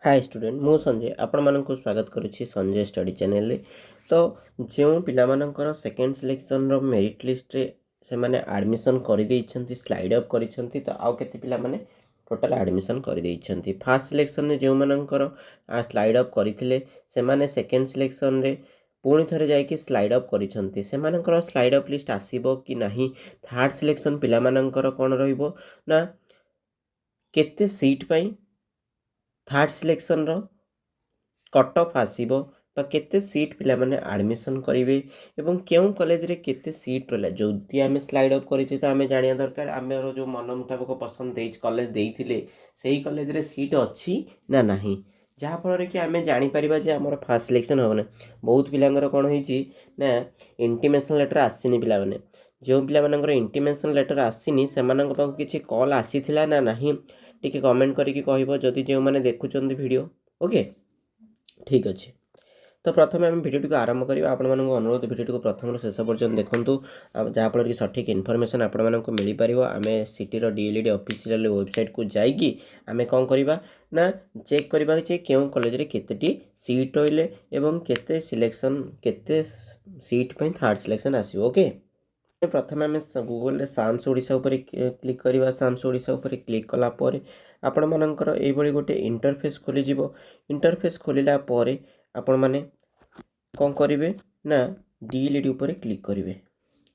Hi student मु संजय आपण मानक स्वागत करुच्ची संजय स्टडी चैनल रे। तो जो पिलामानंकर सेकेंड सिलेक्शन रो मेरिट लिस्ट रे से माने एडमिशन कर देइछंती स्लाइड अप करिसंती। तो आउ केते पिला माने टोटल एडमिशन कर देइछंती। फर्स्ट सिलेक्शन रे जो मानंकर स्लाइड अप करिथिले से माने सेकेंड सिलेक्शन रे पुणी थरे जाइए स्लाइड अप करिसंती। से मानंकर स्लाइड अप लिस्ट आसीबो कि नाही। थर्ड सिलेक्शन पिला मानंकर कोन रहइबो ना केते सीट पई थर्ड सिलेक्शन रो कट ऑफ आसीबो बा केते सीट पिला माने एडमिशन करिवे एवं केउ कॉलेज रे केते सीट रहला। जोदी आमे स्लाइड अप करिछि तो आमे जानिया दरकार आमेर जो मन मुताबिक पसंद देइछ कॉलेज देइथिले सेही कॉलेज रे सीट अछि ना नाही। जहाँ फल कि आमे जानि परिबा जे हमर फर्स्ट सिलेक्शन होबने। बहुत पिलांगर कोन होइछि ना इंटीमेशन लेटर आसीनी पिला माने जो पिला मानकर इंटीमेशन लेटर आसीनी सेमानक पाखु किछि कॉल आसीथिला ना नाही टिके कमेंट करिकि कहइबो जदि जे माने देखुचंदी वीडियो। ओके ठीक अच्छे। तो प्रथम आम भिडियो को आरंभ करवा। आपण मानक अनुरोध भिडियो को प्रथम शेष पर्यटन देखूँ जहाँफल कि सठिक इनफर्मेशन आपण मानक मिल पार। आम सिटीर डीएलईडी ऑफिशियल वेबसाइट को जाइए आम कौन करवा ना चेक करवा क्यों कॉलेज रे केतेटी सीट रहिले एवं केते सिलेक्शन केते सीट पे थर्ड सिलेक्शन आसीबो। ओके प्रथम आम गूगल रे साम्स ओडिशा ऊपर क्लिक करवा। साम्स ओडिशा ऊपर क्लिक कला परे आपण मानकर एभली गोटे इंटरफेस खोली जिवो। इंटरफेस खोलिला परे आपण माने कौन करेंगे ना डीएलईडी ऊपर क्लिक करेंगे।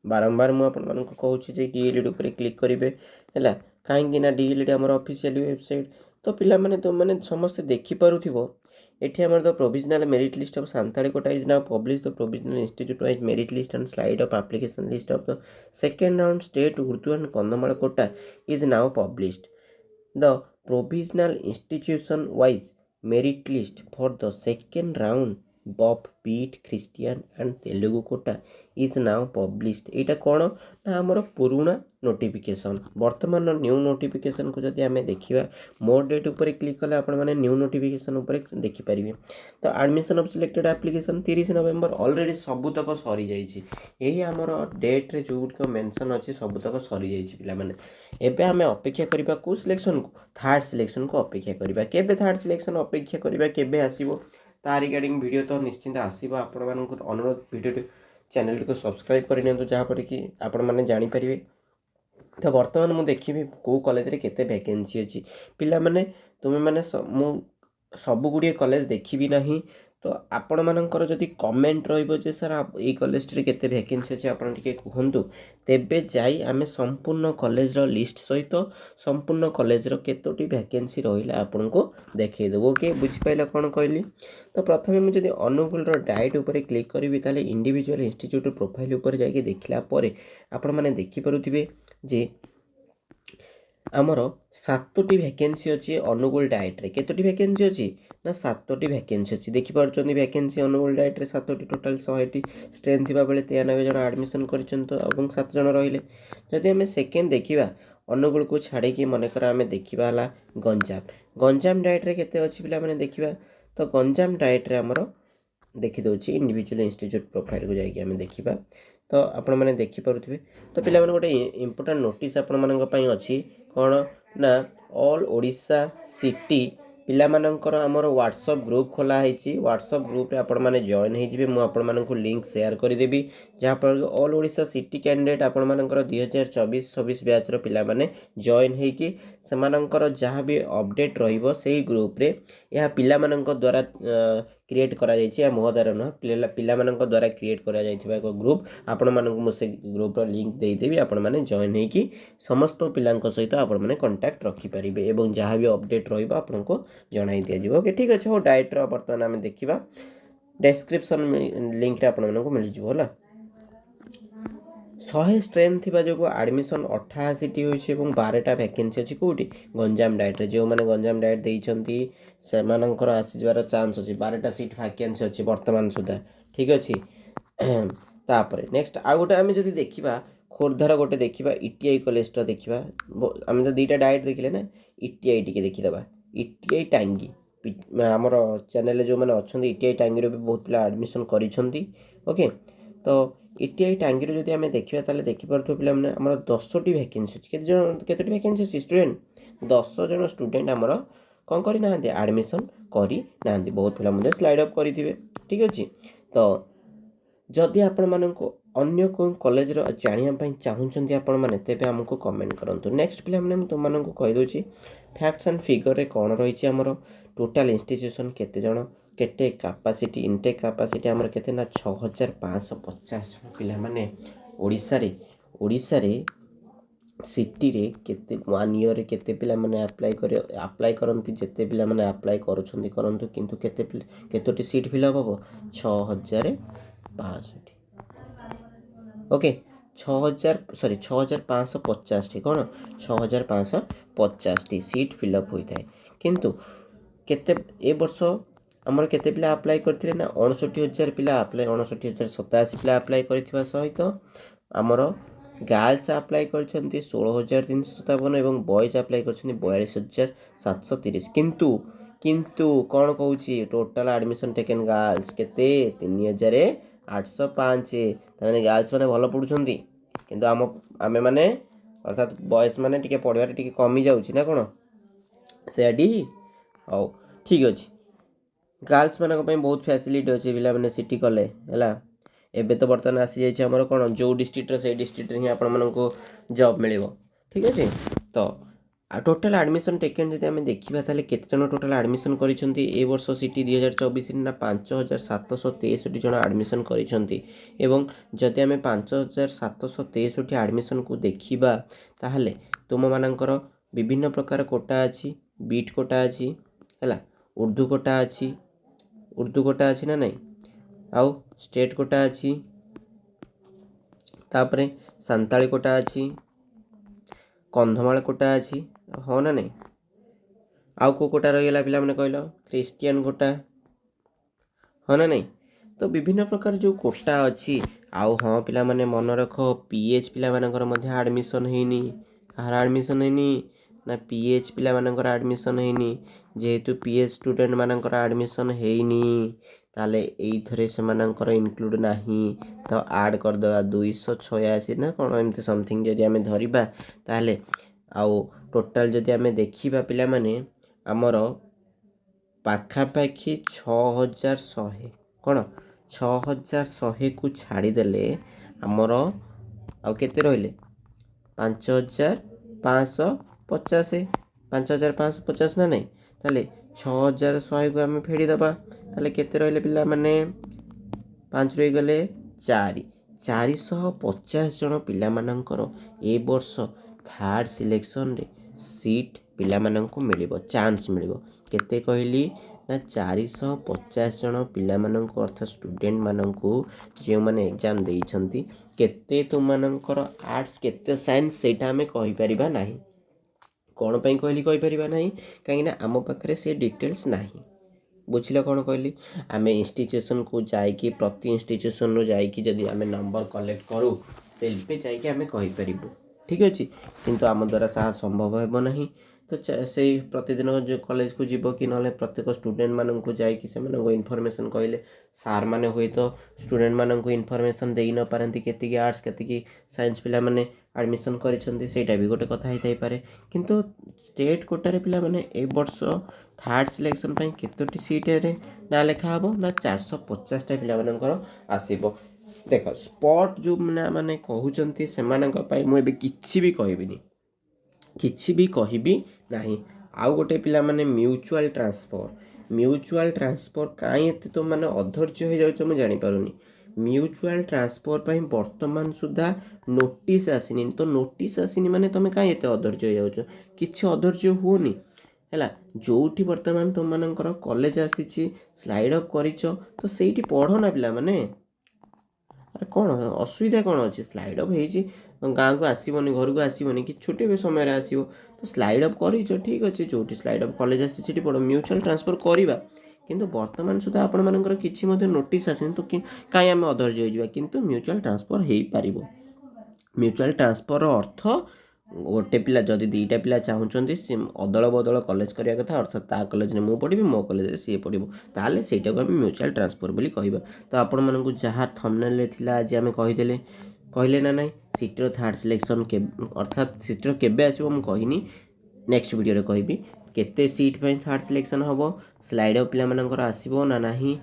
बारंबार मुझे आपण मानक कहूँ जे डीएलईडी ऊपर क्लिक करेंगे है कहीं ना डीएलईडी आम ऑफिशियल वेबसाइट। तो पिला माने तो माने समस्त देखि पारुथिबो एठी हमर the provisional merit list of Santali quota is now publish the provisional institute wise merit list and slide of application list of the second round state Urdu and Kandhamal quota is now published. The provisional institution wise merit list for the second round Baptist Christian and Telugu quota is now published. यहाँ कौन ना आमर पुराणा notification वर्तमान new notification को जब आम देखा मोर डेट उपर क्लिक कले आपण मैंने न्यू नोटिफिकेशन उपर देखिपारे। तो admission of selected application 30 November already सबुतक सरी जाइए। यही आमर डेट रे जो गुड़िक मेंशन अच्छे सबुतक सरी जाइए पिला माने। एबे आमे अपेक्षा करिबा को सिलेक्शन को थर्ड सिलेक्शन को अपेक्षा करिबा। केबे थर्ड सिलेक्शन अपेक्षा करिबा केबे आसीबो ता रिगार्डिंग वीडियो तो निश्चिंत आसीबो। आपण मानक अनुरोध वीडियो चैनल को सब्सक्राइब कर नियंतु जहाँ पर कि आपण माने जानि परिबे। तो वर्तमान मु देखिबी को कॉलेज रे केते वैकेंसी अछि पिला माने तुमे माने मु सब गुड़िए कॉलेज देखिबी नाही। तो आपण मानकर जदि कमेंट रहिबो जे सर ए कॉलेज रे केते वैकेंसी अछि आपण टिके कहंतु तेबे जाई आमे संपूर्ण कॉलेज रो लिस्ट सहित संपूर्ण कॉलेज रो केतोटी वैकेंसी रहिला आपण को देखै देबो। ओके बुझि पाइला कोन कहली। तो प्रथमे मु जदि अनुकूल रो डाइट ऊपर क्लिक करिवि ताले इंडिविजुअल इंस्टीट्यूट प्रोफाइल ऊपर जाके देखिला परे आपण माने देखि पारुथिबे जे आमर 7टी वैकेंसी अच्छी अनुगुल डाइट रे। केतोटी वैकेंसी अच्छी ना 7टी वैकेंसी अच्छी देखि पारुछंती। वैकेंसी अनुगुल डाइट रे 7टी टोटल 100टी स्ट्रेंथ थिबा बेले 93 जन एडमिशन करिसंत एवं 7 जन रहिले। जदि हमें सेकेंड देखिबा अनुगुल को छाड़ी कि मनकर आमे देखिबा हला गंजाम डाइट रे केते अच्छी पिला माने देखिबा। तो गंजाम डाइट रे हमर देखि दउची इंडिविजुअल इंस्टीट्यूट प्रोफाइल को जाइए आम देखा। तो आपण मैंने देखिपे। तो पिला माने गोटे इंपोर्टेंट नोटिस आपण मानक पई अछि कौन ना ऑल ओडिशा सिटी पिला मानकर हमर व्हाट्सएप ग्रुप खोला है। व्हाट्सएप ग्रुप रे आपण माने जॉइन हो जिवे। मु आपण मानक लिंक शेयर कर देबी जहाँ पर ऑल ओडिशा सिटी कैंडिडेट आपण मानकर 2024-26 बैच रो पिला माने जॉइन होइकी सेमानकर जहाँ भी अपडेट रहिबो सेही ग्रुप रे यह पिला मानक द्वारा क्रिएट करा जाइछि। या महोदय न पिला मानक द्वारा क्रिएट करा जाइथिबा एक ग्रुप आपण मानक मु से ग्रुप रो लिंक देई देबी। आपण माने जॉइन होइकी समस्त पिलांक सहित आपण माने कांटेक्ट रखि परिबे एवं जहाँ भी अपडेट रहिबो आपण को जणाई दिया जिवो। ओके ठीक अछि। हो डाइट रो वर्तमान आमे देखिबा डिस्क्रिप्शन लिंक रे आपण मानक मिल जिवो होला। 100 स्ट्रेंथ थिबा जो एडमिशन 88टी होइछि एवं 12टा वैकेंसी अछि कोठी गंजाम डाइट रे। जो माने गंजाम डाइट देइछंती सेमानकर आसी जबार चांस अछि। 12टा सीट वैकेंसी अछि वर्तमान सुधा ठीक अछि। तापरे नेक्स्ट आ गोटे आमे जदि देखिबा खोरधार गोटे देखिबा ईटीआई कॉलेज टा देखिबा। आमे तो दुईटा डाइट देखिले ना ईटीआई टिके देखिदबा। ईटीआई टांगी हमर चैनल जो माने अछंती ईटीआई टांगी रे भी बहुत पिला एडमिशन करिसंती। ओके तो ईटीआई टांगी रे जदि आमे देखिबा ताले देखि परथो पिला माने हमर 10टी वैकेंसी अछि। केते जन केतेटी वैकेंसी अछि स्टूडेंट 10 जन स्टूडेंट हमर କ'ଣ କରିନାହାନ୍ତି ଆଡ଼ମିସନ୍ କରିନାହାନ୍ତି। ବହୁତ ପିଲା ମଧ୍ୟ ସ୍ଲାଇଡ୍ ଅପ୍ କରିଥିବେ। ଠିକ୍ ଅଛି। ତ ଯଦି ଆପଣମାନଙ୍କୁ ଅନ୍ୟ କେଉଁ କଲେଜର ଜାଣିବା ପାଇଁ ଚାହୁଁଛନ୍ତି ଆପଣମାନେ ତେବେ ଆମକୁ କମେଣ୍ଟ କରନ୍ତୁ। ନେକ୍ସଟ ପିଲାମାନେ ମୁଁ ତୁମମାନଙ୍କୁ କହିଦେଉଛି ଫ୍ୟାକ୍ଟସ୍ ଆଣ୍ଡ ଫିଗରରେ କ'ଣ ରହିଛି ଆମର ଟୋଟାଲ୍ ଇନଷ୍ଟିଚ୍ୟୁସନ୍ କେତେ ଜଣ, କେତେ କାପାସିଟି ଇନଟେକ୍ କାପାସିଟି ଆମର କେତେ ନା 6550 ଜଣ ପିଲାମାନେ ଓଡ଼ିଶାରେ ସିଟିରେ କେତେ 1 ଇୟର୍ରେ କେତେ ପିଲାମାନେ ଆପ୍ଲାଏ କରନ୍ତି। ଯେତେ ପିଲାମାନେ ଆପ୍ଲାଏ କରୁଛନ୍ତି କରନ୍ତୁ, କିନ୍ତୁ କେତୋଟି ସିଟ୍ ଫିଲ୍ଅପ୍ ହେବ 6550ଟି। ଓକେ 6550ଟି କ'ଣ 6550ଟି ସିଟ୍ ଫିଲ୍ଅପ୍ ହୋଇଥାଏ। କିନ୍ତୁ କେତେ ଏ ବର୍ଷ ଆମର କେତେ ପିଲା ଆପ୍ଲାଏ କରିଥିଲେ ନା 59,000 ପିଲା 59,087 ପିଲା ଆପ୍ଲାଏ କରିଥିବା ସହିତ ଆମର ଗାର୍ଲସ ଆପ୍ଲାଏ କରିଛନ୍ତି 16,357 ଏବଂ ବଏଜ୍ ଆପ୍ଲାଏ କରିଛନ୍ତି 42,730। କିନ୍ତୁ କ'ଣ କହୁଛି ଟୋଟାଲ୍ ଆଡ଼ମିସନ୍ ଟେକେନ୍ ଗାର୍ଲସ କେତେ 3,805। ତାମାନେ ଗାର୍ଲସ ମାନେ ଭଲ ପଢ଼ୁଛନ୍ତି, କିନ୍ତୁ ଆମେମାନେ ଅର୍ଥାତ୍ ବଏଜ୍ ମାନେ ଟିକେ ପଢ଼ିବାରେ ଟିକେ କମି ଯାଉଛି ନା କ'ଣ ସେଇଆଟି। ହଉ ଠିକ୍ ଅଛି। ଗାର୍ଲସ ମାନଙ୍କ ପାଇଁ ବହୁତ ଫ୍ୟାସିଲିଟି ଅଛି ପିଲାମାନେ ସିଟି କଲେ ହେଲା। ଏବେ ତ ବର୍ତ୍ତମାନ ଆସିଯାଇଛି ଆମର କ'ଣ ଯେଉଁ ଡିଷ୍ଟ୍ରିକ୍ଟର ସେଇ ଡିଷ୍ଟ୍ରିକ୍ଟରେ ହିଁ ଆପଣମାନଙ୍କୁ ଜବ୍ ମିଳିବ। ଠିକ୍ ଅଛି। ତ ଟୋଟାଲ୍ ଆଡ଼ମିସନ୍ ଟେକେନ୍ ଯଦି ଆମେ ଦେଖିବା ତାହେଲେ କେତେ ଜଣ ଟୋଟାଲ୍ ଆଡ଼ମିସନ୍ କରିଛନ୍ତି ଏ ବର୍ଷ ସିଟି 2024 ନା 5,763 ଜଣ ଆଡ଼ମିସନ୍ କରିଛନ୍ତି। ଏବଂ ଯଦି ଆମେ 5,763 ଆଡ଼ମିସନ୍କୁ ଦେଖିବା ତାହେଲେ ତୁମମାନଙ୍କର ବିଭିନ୍ନ ପ୍ରକାର କୋଟା ଅଛି। ବିଟ୍ କୋଟା ଅଛି ହେଲା, ଉର୍ଦ୍ଦୁ କୋଟା ଅଛି ନା ନାହିଁ, ଆଉ ଷ୍ଟେଟ୍ କୋଟା ଅଛି, ତାପରେ ସାନ୍ତାଳୀ କୋଟା ଅଛି, କନ୍ଧମାଳ କୋଟା ଅଛି, ହଁ ନା ନାହିଁ। ଆଉ କେଉଁ କୋଟା ରହିଗଲା ପିଲାମାନେ କହିଲ, ଖ୍ରୀଷ୍ଟିଆନ କୋଟା, ହଁ ନା ନାହିଁ। ତ ବିଭିନ୍ନ ପ୍ରକାର ଯେଉଁ କୋଟା ଅଛି। ଆଉ ହଁ ପିଲାମାନେ ମନେ ରଖ PH ପିଲାମାନଙ୍କର ମଧ୍ୟ ଆଡ଼ମିସନ୍ ହେଇନି। କାହାର ଆଡ଼ମିସନ୍ ହେଇନି ନା PH ପିଲାମାନଙ୍କର ଆଡ଼ମିସନ୍ ହେଇନି। ଯେହେତୁ PH ଷ୍ଟୁଡେଣ୍ଟ ମାନଙ୍କର ଆଡ଼ମିସନ୍ ହେଇନି ତାହେଲେ ଏଇଥିରେ ସେମାନଙ୍କର ଇନକ୍ଲୁଡ଼ ନାହିଁ, ତ ଆଡ଼୍ କରିଦେବା 286 ନା କ'ଣ ଏମିତି ସମଥିଙ୍ଗ ଯଦି ଆମେ ଧରିବା ତାହେଲେ। ଆଉ ଟୋଟାଲ୍ ଯଦି ଆମେ ଦେଖିବା ପିଲାମାନେ ଆମର ପାଖାପାଖି 6,100 କ'ଣ 6,100କୁ ଛାଡ଼ିଦେଲେ ଆମର ଆଉ କେତେ ରହିଲେ 5,550 ନା ନାହିଁ। ତାହେଲେ 6,100କୁ ଆମେ ଫେଡ଼ିଦେବା ତାହେଲେ କେତେ ରହିଲେ ପିଲାମାନେ 5 ରହିଗଲେ 450 ଜଣ ପିଲାମାନଙ୍କର ଏ ବର୍ଷ ଥାର୍ଡ଼ ସିଲେକ୍ସନରେ ସିଟ୍ ପିଲାମାନଙ୍କୁ ମିଳିବ, ଚାନ୍ସ ମିଳିବ। କେତେ କହିଲି ନା 450 ଜଣ ପିଲାମାନଙ୍କୁ ଅର୍ଥାତ୍ ଷ୍ଟୁଡେଣ୍ଟମାନଙ୍କୁ ଯେଉଁମାନେ ଏକ୍ଜାମ୍ ଦେଇଛନ୍ତି। କେତେ ତୁମମାନଙ୍କର ଆର୍ଟ୍ସ କେତେ ସାଇନ୍ସ ସେଇଟା ଆମେ କହିପାରିବା ନାହିଁ। କ'ଣ ପାଇଁ କହିପାରିବା ନାହିଁ, କାହିଁକିନା ଆମ ପାଖରେ ସେ ଡିଟେଲ୍ସ ନାହିଁ। ବୁଝିଲ କ'ଣ କହିଲି। ଆମେ ଇନଷ୍ଟିଚ୍ୟୁସନ୍କୁ ଯାଇକି ପ୍ରତି ଇନଷ୍ଟିଚ୍ୟୁସନ୍ରୁ ଯାଇକି ଯଦି ଆମେ ନମ୍ବର କଲେକ୍ଟ କରୁ ତେବେ ଯାଇକି ଆମେ କହିପାରିବୁ। ଠିକ୍ ଅଛି। କିନ୍ତୁ ଆମ ଦ୍ୱାରା ତାହା ସମ୍ଭବ ହେବ ନାହିଁ। ତ ସେଇ ପ୍ରତିଦିନ ଯେଉଁ କଲେଜକୁ ଯିବ କି ନହେଲେ ପ୍ରତ୍ୟେକ ଷ୍ଟୁଡେଣ୍ଟମାନଙ୍କୁ ଯାଇକି ସେମାନଙ୍କୁ ଇନଫର୍ମେସନ୍ କହିଲେ ସାର୍ମାନେ ହୁଏତ ଷ୍ଟୁଡେଣ୍ଟମାନଙ୍କୁ ଇନଫର୍ମେସନ୍ ଦେଇ ନପାରନ୍ତି କେତିକି ଆର୍ଟ୍ସ କେତିକି ସାଇନ୍ସ ପିଲାମାନେ ଆଡ଼ମିସନ୍ କରିଛନ୍ତି, ସେଇଟା ବି ଗୋଟେ କଥା ହେଇଥାଇପାରେ। କିନ୍ତୁ ଷ୍ଟେଟ୍ କୋଟାରେ ପିଲାମାନେ ଏ ବର୍ଷ ଥାର୍ଡ଼ ସିଲେକ୍ସନ୍ ପାଇଁ କେତୋଟି ସିଟ୍ରେ ନାଁ ଲେଖା ହେବ ନା 450ଟା ପିଲାମାନଙ୍କର ଆସିବ। ଦେଖ ସ୍ପଟ୍ ଯେଉଁ ମାନେ କହୁଛନ୍ତି ସେମାନଙ୍କ ପାଇଁ ମୁଁ ଏବେ କିଛି ବି କହିବି ନାହିଁ। ଆଉ ଗୋଟେ ପିଲାମାନେ ମ୍ୟୁଚୁଆଲ୍ ଟ୍ରାନ୍ସଫର୍ କାହିଁ ଏତେ ତ ମାନେ ଅଧୈର୍ଯ୍ୟ ହେଇଯାଉଛ ମୁଁ ଜାଣିପାରୁନି। ମ୍ୟୁଚୁଆଲ୍ ଟ୍ରାନ୍ସଫର୍ ପାଇଁ ବର୍ତ୍ତମାନ ସୁଦ୍ଧା ନୋଟିସ୍ ଆସିନି। ତ ନୋଟିସ୍ ଆସିନି ମାନେ ତୁମେ କାହିଁ ଏତେ ଅଧୈର୍ଯ୍ୟ ହେଇଯାଉଛ। କିଛି ଅଧୈର୍ଯ୍ୟ ହୁଅନି ହେଲା। ଯେଉଁଠି ବର୍ତ୍ତମାନ ତୁମମାନଙ୍କର କଲେଜ ଆସିଛି ସ୍ଲାଇଡ୍ ଅପ୍ କରିଛ ତ ସେଇଠି ପଢ଼ ନା ପିଲାମାନେ। ଆରେ କ'ଣ ଅସୁବିଧା କ'ଣ ଅଛି, ସ୍ଲାଇଡ୍ ଅପ୍ ହେଇଛି ଗାଁକୁ ଆସିବନି, ଘରକୁ ଆସିବନି, କି ଛୁଟି ସମୟରେ ଆସିବ ତ ସ୍ଲାଇଡ୍ ଅପ୍ କରିଛ ଠିକ୍ ଅଛି। ଯେଉଁଠି ସ୍ଲାଇଡ୍ ଅପ୍ କଲେଜ ଆସିଛି ସେଠି ପଢ଼। ମ୍ୟୁଚୁଆଲ୍ ଟ୍ରାନ୍ସଫର୍ କରିବା, କିନ୍ତୁ ବର୍ତ୍ତମାନ ସୁଦ୍ଧା ଆପଣମାନଙ୍କର କିଛି ମଧ୍ୟ ନୋଟିସ୍ ଆସିନି ତ କାହିଁ ଆମେ ଅଧୈର୍ଯ୍ୟ ହେଇଯିବା। କିନ୍ତୁ ମ୍ୟୁଚୁଆଲ୍ ଟ୍ରାନ୍ସଫର୍ ହେଇପାରିବ। ମ୍ୟୁଚୁଆଲ୍ ଟ୍ରାନ୍ସଫର୍ର ଅର୍ଥ ଗୋଟେ ପିଲା ଯଦି 2ଟା ପିଲା ଚାହୁଁଛନ୍ତି ସେ ଅଦଳ ବଦଳ କଲେଜ କରିବା କଥା, ଅର୍ଥାତ୍ ତା କଲେଜରେ ମୁଁ ପଢ଼ିବି ମୋ କଲେଜରେ ସିଏ ପଢ଼ିବ, ତାହେଲେ ସେଇଟାକୁ ଆମେ ମ୍ୟୁଚୁଆଲ୍ ଟ୍ରାନ୍ସଫର୍ ବୋଲି କହିବା। ତ ଆପଣମାନଙ୍କୁ ଯାହା ଥମ୍ବନେଲ୍ରେ ଥିଲା ଆଜି ଆମେ କହିଲେ ନା ନାହିଁ। ସିଟ୍ର ଥାର୍ଡ଼ ସିଲେକ୍ସନ୍ ଅର୍ଥାତ୍ ସିଟ୍ର କେବେ ଆସିବ ମୁଁ କହିନି, ନେକ୍ସଟ ଭିଡ଼ିଓରେ କହିବି। केते सीट पे थर्ड सिलेक्शन हम स्लाइड अफ पिलाମାନଙ୍କର ଆସିବ ନା ନାହିଁ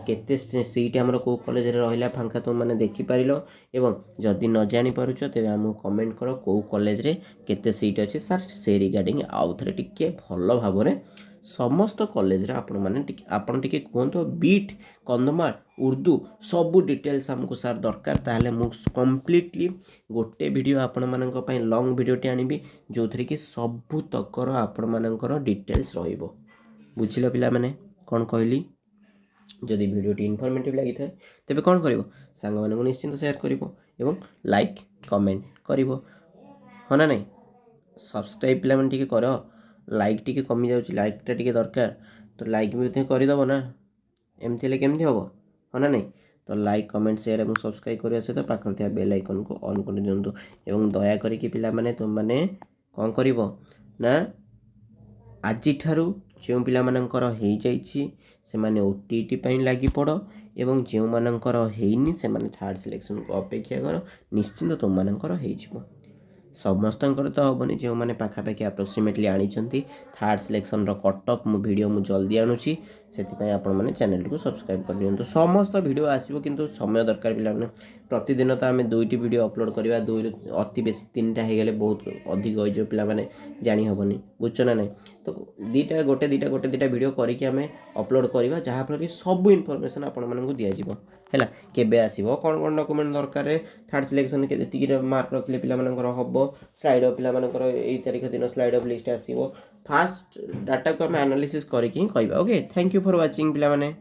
केते सीट आमर को कॉलेज रे रहिला फांका तुम माने देखि पारिलो एवं जदि न जानि पारुछ तेबे हमहु कमेंट करो को कॉलेज रे केते सीट अछि सर से रिगार्डिंग आउ थरे टिके भलो भाबरे समस्त कॉलेज रे आपण टिके कहतो बीट कंधमाल उर्दू सबू डिटेल्स हमको सर दरकार ताहले मु कंप्लीटली गोटे वीडियो आपण मानक पई लॉन्ग वीडियोटी आनिबी जो थरे कि सबू तकर आपण मानकर डिटेल्स रहिबो बुझिलो पिला माने कोन कहली जदि वीडियोटी इनफॉर्मेटिव लगी थाए तेबे कोन करिवो सांग मानक निश्चिंत शेयर करिवो एवं लाइक कमेंट करिवो हो ना नहीं सब्सक्राइब पिला माने टिके करो लाइक टिके कमी जाउची लाइक टा टिके दरकार तो लाइक भी उथे करिदबो ना एमती ले केमती हबो हो ना नहीं तो लाइक कमेंट शेयर एवं सब्सक्राइब करिया सहित पाखर थिया बेल आइकन को ऑन कर दियंतु एवं दया करिके पिला माने तुम माने कोन करिवो ना आज ठारू जो पिला मानकर हो जाइछि से माने ओटीटी पई लागि पड़ो एवं जो मानकर हेइनी से माने थर्ड सिलेक्शन को अपेक्षा करो निश्चिंत तुम मानकर हो जिवो समस्तंकर तो हेनी जो मैंने पाखापाखि अप्रोक्सीमेटली आनी थर्ड सिलेक्शन कट ऑफ मु वीडियो मु जल्दी आणुची से आपण मैंने चैनल को सब्सक्राइब कर दियंतु समस्त वीडियो आसीबो किंतु समय दरकार पिला माने प्रतिदिन तो आम दुईटी वीडियो अपलोड करवा दुई अति बेसी तीन टा हो गले बहुत अधिक हो पिला माने जानी हबनी बुझछ ना नहीं तो दीटा गोटे दीटा वीडियो करके आम अपलोड करवा जहाँ फल कि सब इनफॉरमेशन आपण मानक दिया जिवो हैला केबे आसीबो कोन कोन डॉक्यूमेंट दरकार थर्ड सिलेक्शन के जति मार्क रखले पिला मानकर हबो स्लाइड अफ पिला मानकर एई तारिख दिन स्लाइड अफ लिस्ट आसीबो फास्ट डाटा को हम एनालिसिस करके कहबा okay thank you for watching पिला माने।